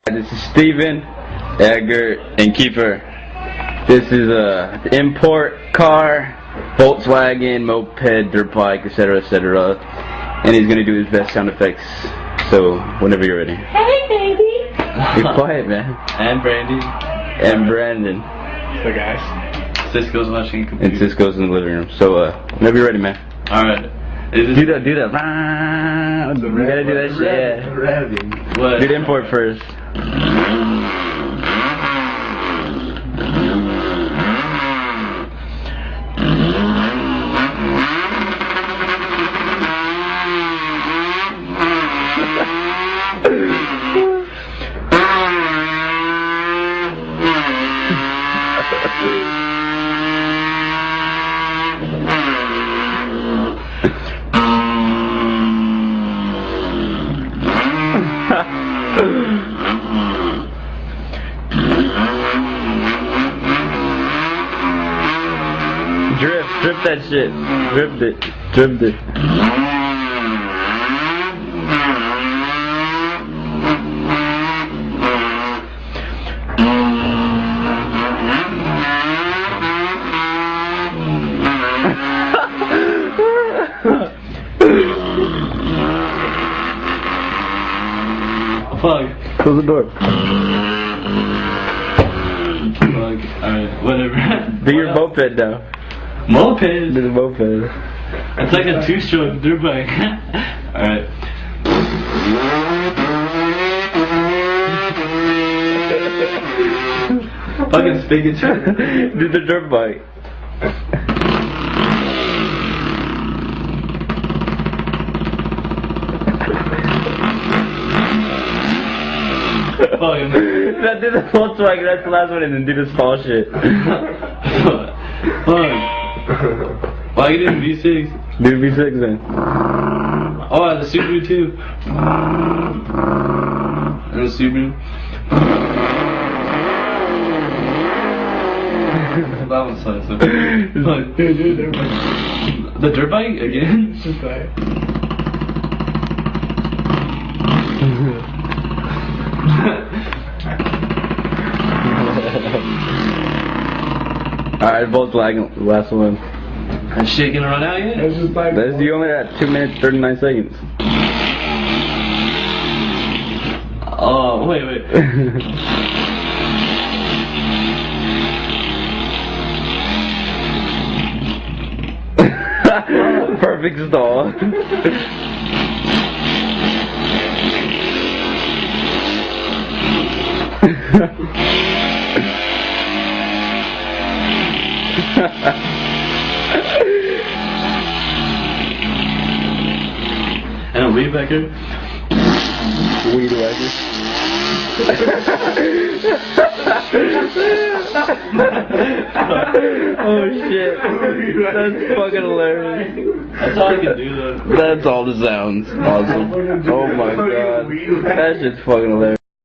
This is Steven, Edgar, and Kiefer. This is a import car, Volkswagen, moped, dirt bike, etc., etc. And he's gonna do his best sound effects. So whenever you're ready. Hey, baby. Be quiet, man. And Brandy. And Brandon. So guys, Cisco's watching computer. And Cisco's in the living room. So whenever you're ready, man. All right. Do that. You gotta do that shit. Yeah. What? Do the import first. Drip that shit. Dripped it. Fuck. Close the door. Fuck. Alright, whatever. Do your moped now. Moped? Do the moped. It's like a two-stroke dirt bike. Alright. Fucking spigot. Do the dirt bike. Now do the Volkswagen, that's the last one, and then do the small shit. Fuck. Why you doing V6? Do V6 then. Oh, the Subaru too. And the Subaru. That one sucks. Fuck. The dirt bike again? Alright, Volkswagen, last one. That shit gonna run out yet? That's you only at 2 minutes 39 seconds. Oh, wait. Perfect stall. And a weed whacker? Weed whacker. Oh shit. That's fucking hilarious. That's all I can do though. That's all the sounds. Awesome. Oh my god. That shit's fucking hilarious.